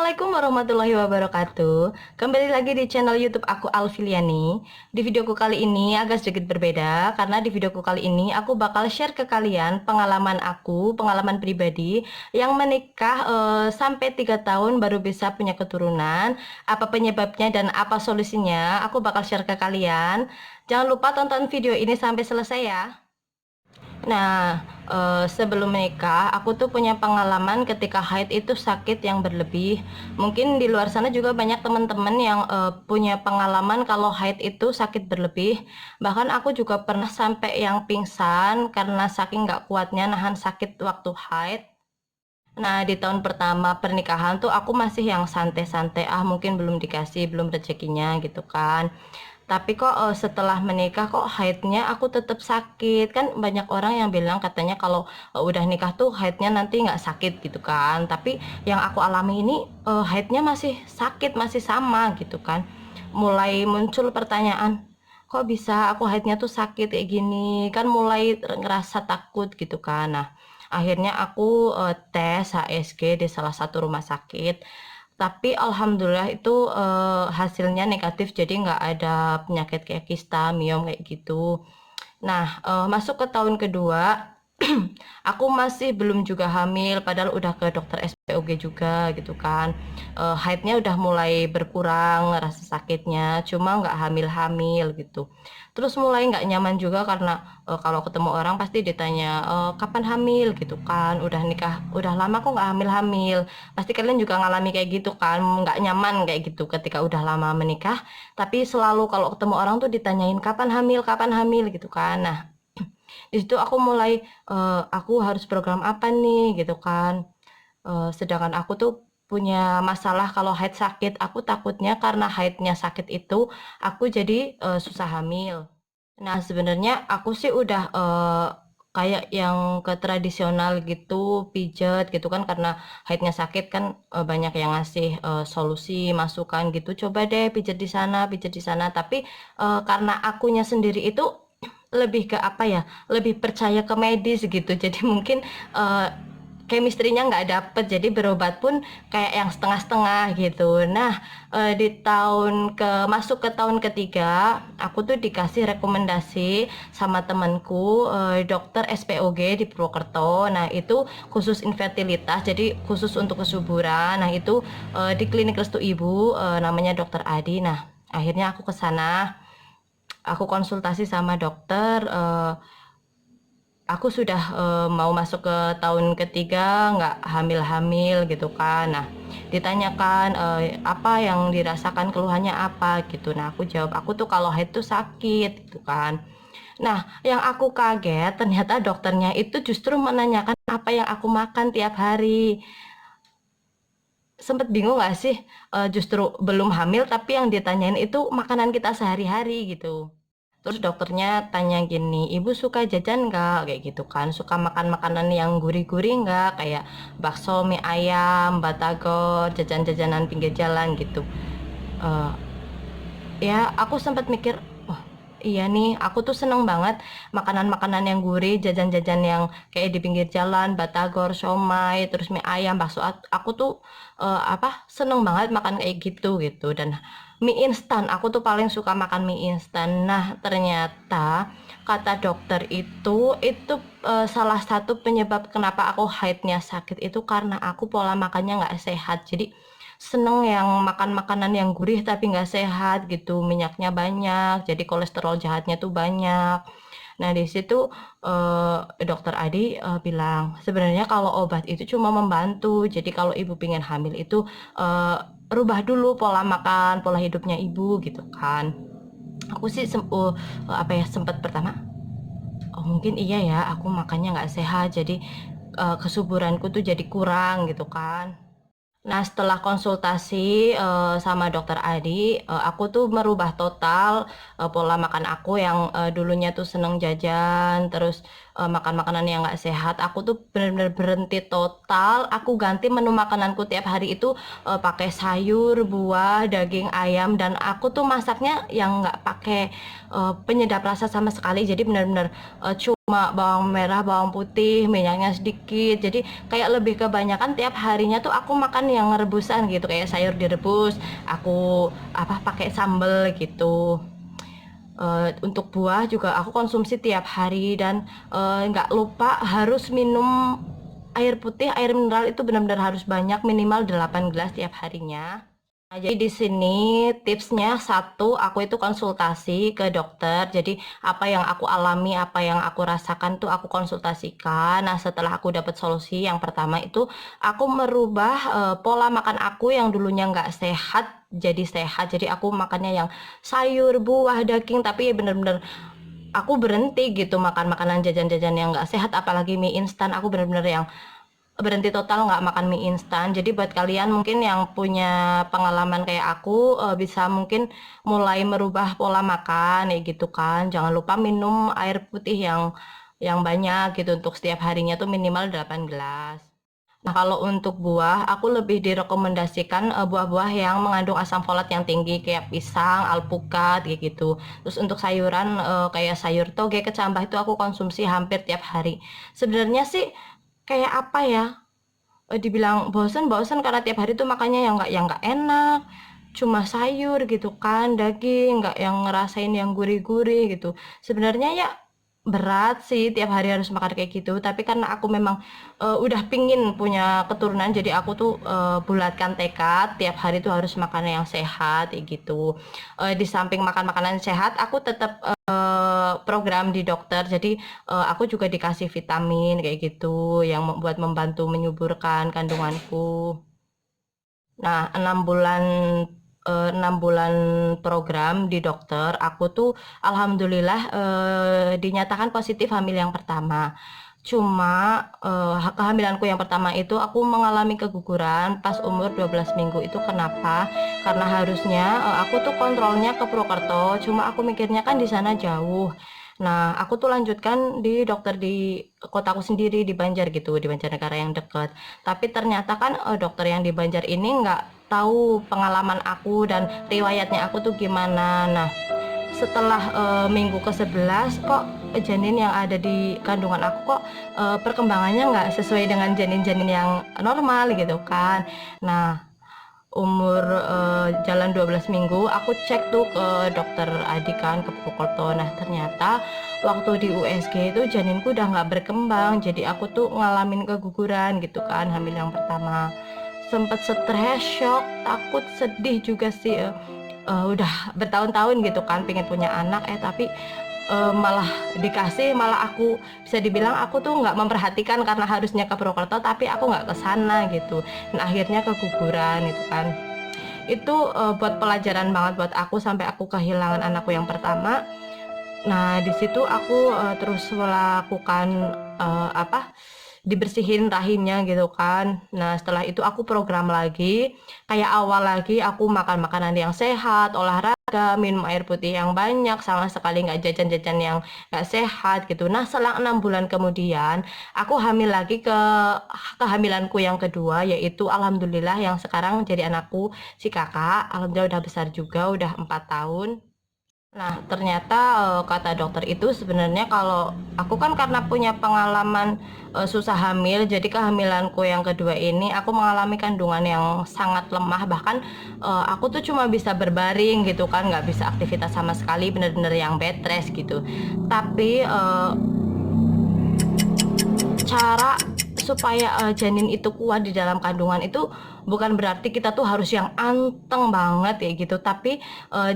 Assalamualaikum warahmatullahi wabarakatuh. Kembali lagi di channel YouTube aku Alfiliani. Di videoku kali ini agak sedikit berbeda karena di videoku kali ini aku bakal share ke kalian pengalaman aku, pengalaman pribadi yang menikah sampai 3 tahun baru bisa punya keturunan. Apa penyebabnya dan apa solusinya? Aku bakal share ke kalian. Jangan lupa tonton video ini sampai selesai ya. Nah, sebelum menikah, aku tuh punya pengalaman ketika haid itu sakit yang berlebih. Mungkin di luar sana juga banyak teman-teman yang punya pengalaman kalau haid itu sakit berlebih. Bahkan aku juga pernah sampai yang pingsan karena saking nggak kuatnya nahan sakit waktu haid. Nah, di tahun pertama pernikahan tuh aku masih yang santai-santai, mungkin belum dikasih, belum rezekinya gitu kan. Tapi kok setelah menikah kok haidnya aku tetap sakit. Kan banyak orang yang bilang katanya kalau udah nikah tuh haidnya nanti nggak sakit gitu kan. Tapi yang aku alami ini haidnya masih sakit, masih sama gitu kan. Mulai muncul pertanyaan, kok bisa aku haidnya tuh sakit kayak gini? Kan mulai ngerasa takut gitu kan. Nah, akhirnya aku tes HSG di salah satu rumah sakit, tapi alhamdulillah itu hasilnya negatif, jadi nggak ada penyakit kayak kista, miom kayak gitu. Nah, masuk ke tahun kedua, aku masih belum juga hamil, padahal udah ke dokter SPOG juga gitu kan. Haidnya udah mulai berkurang rasa sakitnya, cuma nggak hamil-hamil gitu. Terus mulai nggak nyaman juga karena kalau ketemu orang pasti ditanya kapan hamil gitu kan. Udah nikah, udah lama kok nggak hamil-hamil. Pasti kalian juga ngalami kayak gitu kan, nggak nyaman kayak gitu ketika udah lama menikah. Tapi selalu kalau ketemu orang tuh ditanyain kapan hamil gitu kan. Nah, di situ aku mulai aku harus program apa nih gitu kan. Sedangkan aku tuh punya masalah kalau haid sakit, aku takutnya karena haidnya sakit itu aku jadi susah hamil. Nah, sebenarnya aku sih udah kayak yang ke tradisional gitu, pijet gitu kan karena haidnya sakit kan banyak yang ngasih solusi, masukan gitu. Coba deh pijet di sana. Tapi karena akunya sendiri itu lebih ke apa ya? Lebih percaya ke medis gitu. Jadi mungkin eh, chemistry-nya nggak dapet, jadi berobat pun kayak yang setengah-setengah gitu. Nah, di masuk ke tahun ketiga, aku tuh dikasih rekomendasi sama temanku dokter SPOG di Purwokerto. Nah, itu khusus infertilitas, jadi khusus untuk kesuburan. Nah, itu di klinik Restu Ibu, namanya dokter Adi. Nah, akhirnya aku ke sana, aku konsultasi sama dokter. Aku sudah mau masuk ke tahun ketiga, nggak hamil-hamil gitu kan. Nah, ditanyakan apa yang dirasakan, keluhannya apa gitu. Nah, aku jawab aku tuh kalau haid tuh sakit gitu kan. Nah, yang aku kaget ternyata dokternya itu justru menanyakan apa yang aku makan tiap hari. Sempet bingung nggak sih? Justru belum hamil tapi yang ditanyain itu makanan kita sehari-hari gitu. Terus dokternya tanya gini, ibu suka jajan nggak? Kayak gitu kan, suka makan makanan yang gurih-gurih nggak? Kayak bakso, mie ayam, batagor, jajan-jajanan pinggir jalan gitu. Eh, ya aku sempat mikir, oh iya nih, aku tuh seneng banget makanan-makanan yang gurih, jajan-jajan yang kayak di pinggir jalan, batagor, somai, terus mie ayam, bakso. Aku tuh seneng banget makan kayak gitu gitu. Dan mie instan, aku tuh paling suka makan mie instan. Nah, ternyata kata dokter itu salah satu penyebab kenapa aku haidnya sakit itu karena aku pola makannya nggak sehat. Jadi seneng yang makan makanan yang gurih tapi nggak sehat gitu, minyaknya banyak, jadi kolesterol jahatnya tuh banyak. Nah, di situ dokter Adi bilang, sebenarnya kalau obat itu cuma membantu. Jadi kalau ibu pengen hamil itu eh, rubah dulu pola makan, pola hidupnya ibu gitu kan. Aku sih sempat pertama, oh mungkin iya ya, aku makannya nggak sehat, jadi kesuburanku tuh jadi kurang gitu kan. Nah, setelah konsultasi sama dokter Adi, aku tuh merubah total pola makan aku yang dulunya tuh seneng jajan, terus makan makanan yang nggak sehat. Aku tuh bener-bener berhenti total. Aku ganti menu makananku tiap hari itu pakai sayur, buah, daging ayam, dan aku tuh masaknya yang nggak pakai penyedap rasa sama sekali. Jadi bener-bener bawang merah, bawang putih, minyaknya sedikit. Jadi kayak lebih kebanyakan tiap harinya tuh aku makan yang rebusan gitu, kayak sayur direbus, aku pakai sambel gitu. Untuk buah juga aku konsumsi tiap hari, dan nggak lupa harus minum air putih, air mineral itu benar-benar harus banyak, minimal 8 gelas tiap harinya. Nah, jadi di sini tipsnya satu, aku itu konsultasi ke dokter. Jadi apa yang aku alami, apa yang aku rasakan tuh aku konsultasikan. Nah, setelah aku dapat solusi, yang pertama itu aku merubah pola makan aku yang dulunya nggak sehat jadi sehat. Jadi aku makannya yang sayur, buah, daging, tapi ya bener-bener aku berhenti gitu makan makanan jajan-jajan yang nggak sehat, apalagi mie instan. Aku bener-bener yang berhenti total nggak makan mie instan. Jadi buat kalian mungkin yang punya pengalaman kayak aku, bisa mungkin mulai merubah pola makan ya gitu kan. Jangan lupa minum air putih yang banyak gitu, untuk setiap harinya tuh minimal 8 gelas. Nah, kalau untuk buah, aku lebih direkomendasikan buah-buah yang mengandung asam folat yang tinggi, kayak pisang, alpukat, kayak gitu. Terus untuk sayuran kayak sayur toge, kecambah, itu aku konsumsi hampir tiap hari. Sebenarnya sih kayak apa ya? Dibilang bosen karena tiap hari tuh makannya yang nggak enak, cuma sayur gitu kan, daging, nggak yang ngerasain yang gurih-gurih gitu. Sebenarnya ya berat sih tiap hari harus makan kayak gitu, tapi karena aku memang udah pingin punya keturunan, jadi aku tuh bulatkan tekad tiap hari tuh harus makan yang sehat kayak gitu. Di samping makan makanan sehat, aku tetap program di dokter. Jadi aku juga dikasih vitamin kayak gitu yang buat membantu menyuburkan kandunganku. Nah, 6 bulan program di dokter, aku tuh alhamdulillah dinyatakan positif hamil yang pertama. Cuma kehamilanku yang pertama itu aku mengalami keguguran pas umur 12 minggu. Itu kenapa? Karena harusnya aku tuh kontrolnya ke Purwokerto, cuma aku mikirnya kan di sana jauh. Nah, aku tuh lanjutkan di dokter di kotaku sendiri, di Banjar gitu, di Banjarnegara yang deket. Tapi ternyata kan dokter yang di Banjar ini nggak tahu pengalaman aku dan riwayatnya aku tuh gimana. Nah, setelah minggu ke-11 kok janin yang ada di kandungan aku kok perkembangannya nggak sesuai dengan janin-janin yang normal gitu kan. Nah, umur jalan 12 minggu aku cek tuh ke dokter Adi kan, ke Purwokerto. Nah, ternyata waktu di USG itu janinku udah nggak berkembang, jadi aku tuh ngalamin keguguran gitu kan, hamil yang pertama. Sempet stres, shock, takut, sedih juga sih. Udah bertahun-tahun gitu kan pengen punya anak, tapi malah dikasih, malah aku bisa dibilang aku tuh nggak memperhatikan karena harusnya ke Purwokerto, tapi aku nggak ke sana gitu. Dan akhirnya keguguran gitu kan. Itu buat pelajaran banget buat aku sampai aku kehilangan anakku yang pertama. Nah, di situ aku terus melakukan dibersihin rahimnya gitu kan. Nah, setelah itu aku program lagi, kayak awal lagi aku makan makanan yang sehat, olahraga, minum air putih yang banyak, sama sekali nggak jajan-jajan yang nggak sehat gitu. Nah, selang 6 bulan kemudian, aku hamil lagi ke kehamilanku yang kedua, yaitu alhamdulillah yang sekarang jadi anakku, si kakak. Alhamdulillah udah besar juga, udah 4 tahun. Nah, ternyata kata dokter itu sebenarnya kalau aku kan karena punya pengalaman susah hamil, jadi kehamilanku yang kedua ini aku mengalami kandungan yang sangat lemah, bahkan aku tuh cuma bisa berbaring gitu kan, nggak bisa aktivitas sama sekali, bener-bener yang bed rest gitu. Tapi cara supaya janin itu kuat di dalam kandungan itu bukan berarti kita tuh harus yang anteng banget ya gitu, tapi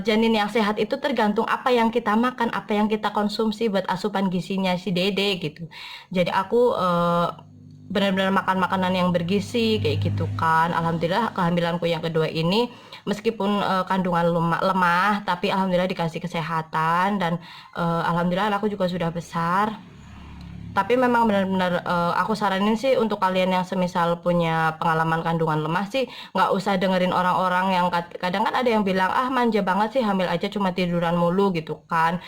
janin yang sehat itu tergantung apa yang kita makan, apa yang kita konsumsi buat asupan gizinya si dede gitu. Jadi aku benar-benar makan makanan yang bergizi kayak gitu kan. Alhamdulillah kehamilanku yang kedua ini meskipun kandungan lemah, tapi alhamdulillah dikasih kesehatan, dan alhamdulillah aku juga sudah besar. Tapi memang benar-benar aku saranin sih untuk kalian yang semisal punya pengalaman kandungan lemah sih nggak usah dengerin orang-orang yang kadang kan ada yang bilang, ah manja banget sih hamil aja cuma tiduran mulu gitu kan.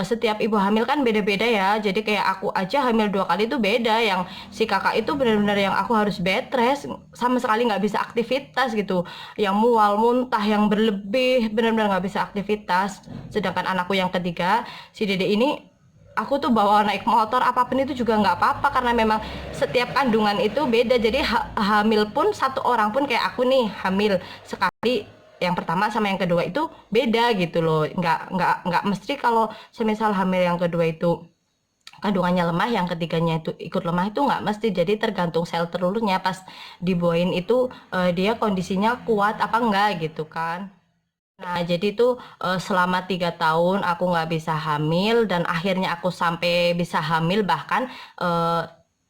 Setiap ibu hamil kan beda-beda ya, jadi kayak aku aja hamil 2 kali itu beda. Yang si kakak itu benar-benar yang aku harus bed rest, sama sekali nggak bisa aktivitas gitu, yang mual muntah yang berlebih, benar-benar nggak bisa aktivitas. Sedangkan anakku yang ketiga, si dede ini aku tuh bawa naik motor apapun itu juga nggak apa-apa, karena memang setiap kandungan itu beda. Jadi hamil pun satu orang pun kayak aku nih hamil sekali, yang pertama sama yang kedua itu beda gitu loh. Nggak mesti kalau semisal hamil yang kedua itu kandungannya lemah, yang ketiganya itu ikut lemah, itu nggak mesti. Jadi tergantung sel telurnya pas dibuahin itu dia kondisinya kuat apa enggak gitu kan. Nah, jadi tuh selama 3 tahun aku nggak bisa hamil, dan akhirnya aku sampai bisa hamil. Bahkan eh,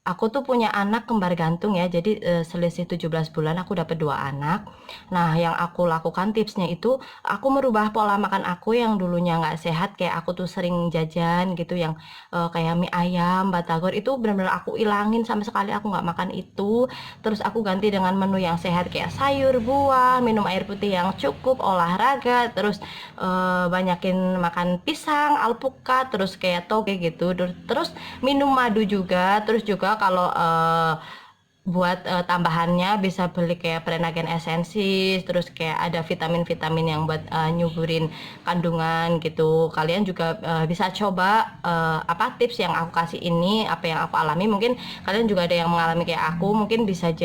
aku tuh punya anak kembar gantung ya. Jadi selisih 17 bulan aku dapat 2 anak. Nah, yang aku lakukan tipsnya itu aku merubah pola makan aku yang dulunya nggak sehat. Kayak aku tuh sering jajan gitu yang kayak mie ayam, batagor, itu benar-benar aku ilangin sama sekali. Aku nggak makan itu. Terus aku ganti dengan menu yang sehat kayak sayur, buah, minum air putih yang cukup, olahraga, terus banyakin makan pisang, alpukat, terus kayak toge gitu. Terus minum madu juga. Terus juga kalau buat tambahannya bisa beli kayak Prenagen Essensis, terus kayak ada vitamin-vitamin yang buat nyuburin kandungan gitu. Kalian juga bisa coba apa tips yang aku kasih ini, apa yang aku alami. Mungkin kalian juga ada yang mengalami kayak aku, mungkin bisa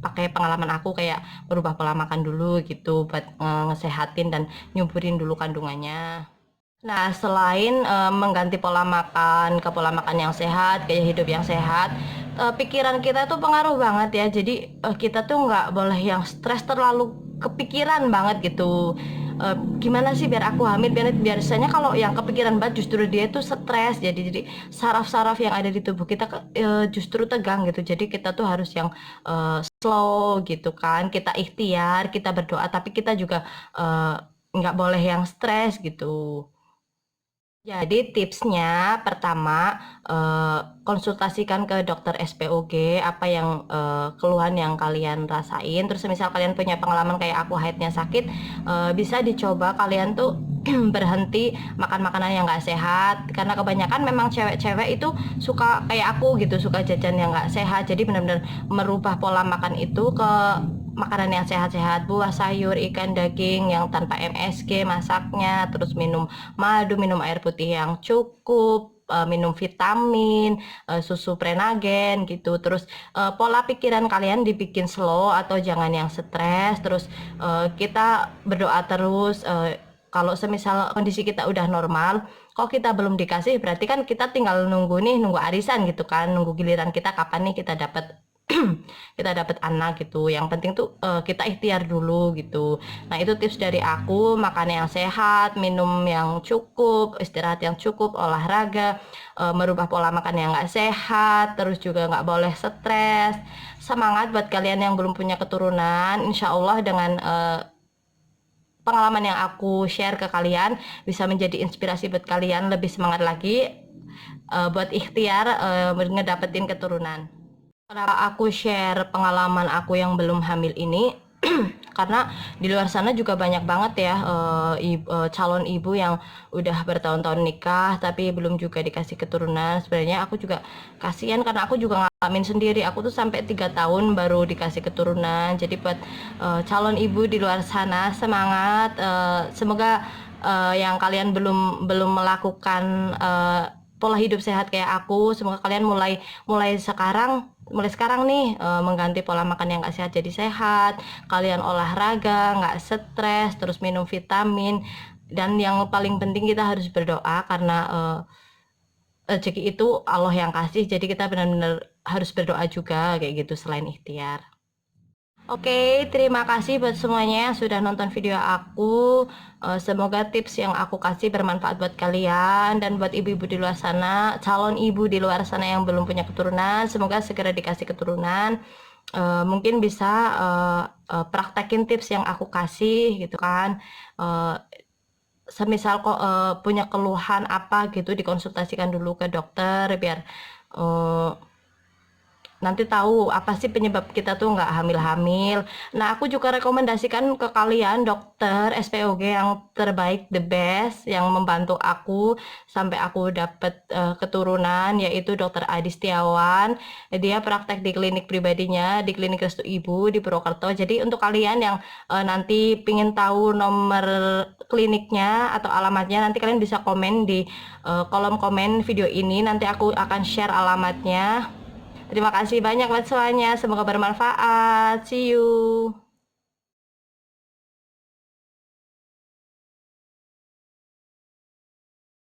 pakai pengalaman aku, kayak berubah pola makan dulu gitu buat ngesehatin dan nyuburin dulu kandungannya. Nah, selain mengganti pola makan ke pola makan yang sehat, gaya hidup yang sehat, pikiran kita tuh pengaruh banget ya. Jadi kita tuh nggak boleh yang stres terlalu kepikiran banget gitu. Gimana sih biar aku hamil? Biasanya kalau yang kepikiran banget justru dia tuh stres. Jadi saraf-saraf yang ada di tubuh kita justru tegang gitu. Jadi kita tuh harus yang slow gitu kan. Kita ikhtiar, kita berdoa, tapi kita juga nggak boleh yang stres gitu. Jadi tipsnya pertama, konsultasikan ke dokter SPOG apa yang keluhan yang kalian rasain. Terus misal kalian punya pengalaman kayak aku haidnya sakit, bisa dicoba kalian tuh berhenti makan makanan yang nggak sehat, karena kebanyakan memang cewek-cewek itu suka kayak aku gitu, suka jajan yang nggak sehat. Jadi benar-benar merubah pola makan itu ke makanan yang sehat-sehat, buah, sayur, ikan, daging yang tanpa MSG masaknya, terus minum madu, minum air putih yang cukup, minum vitamin, susu Prenagen gitu. Terus pola pikiran kalian dibikin slow atau jangan yang stres. Terus kita berdoa terus. Kalau semisal kondisi kita udah normal, kok kita belum dikasih, berarti kan kita tinggal nunggu nih, nunggu arisan gitu kan, nunggu giliran kita kapan nih kita dapat kita dapat anak gitu. Yang penting tuh kita ikhtiar dulu gitu. Nah, itu tips dari aku, makan yang sehat, minum yang cukup, istirahat yang cukup, olahraga, merubah pola makan yang nggak sehat, terus juga nggak boleh stres. Semangat buat kalian yang belum punya keturunan. Insya Allah dengan pengalaman yang aku share ke kalian bisa menjadi inspirasi buat kalian lebih semangat lagi buat ikhtiar ngedapetin keturunan. Kenapa aku share pengalaman aku yang belum hamil ini? Karena di luar sana juga banyak banget ya calon ibu yang udah bertahun-tahun nikah tapi belum juga dikasih keturunan. Sebenarnya aku juga kasihan karena aku juga ngalamin sendiri. Aku tuh sampai 3 tahun baru dikasih keturunan. Jadi buat calon ibu di luar sana, semangat. Semoga yang kalian belum melakukan pola hidup sehat kayak aku, semoga kalian mulai mulai sekarang mulai sekarang nih mengganti pola makan yang gak sehat jadi sehat. Kalian olahraga, nggak stres, terus minum vitamin, dan yang paling penting kita harus berdoa, karena rezeki itu Allah yang kasih. Jadi kita benar-benar harus berdoa juga kayak gitu selain ikhtiar. Oke, terima kasih buat semuanya yang sudah nonton video aku. Semoga tips yang aku kasih bermanfaat buat kalian, dan buat ibu-ibu di luar sana, calon ibu di luar sana yang belum punya keturunan, semoga segera dikasih keturunan. Mungkin bisa praktekin tips yang aku kasih gitu kan. Semisal kok punya keluhan apa gitu, dikonsultasikan dulu ke dokter biar eh, nanti tahu apa sih penyebab kita tuh nggak hamil-hamil. Nah, aku juga rekomendasikan ke kalian dokter SPOG yang terbaik, the best, yang membantu aku sampai aku dapet keturunan, yaitu dokter Adi Setiawan. Dia praktek di klinik pribadinya, di klinik Restu Ibu di Purwokerto. Jadi untuk kalian yang nanti pingin tahu nomor kliniknya atau alamatnya, nanti kalian bisa komen di kolom komen video ini. Nanti aku akan share alamatnya. Terima kasih banyak buat semuanya, semoga bermanfaat. See you.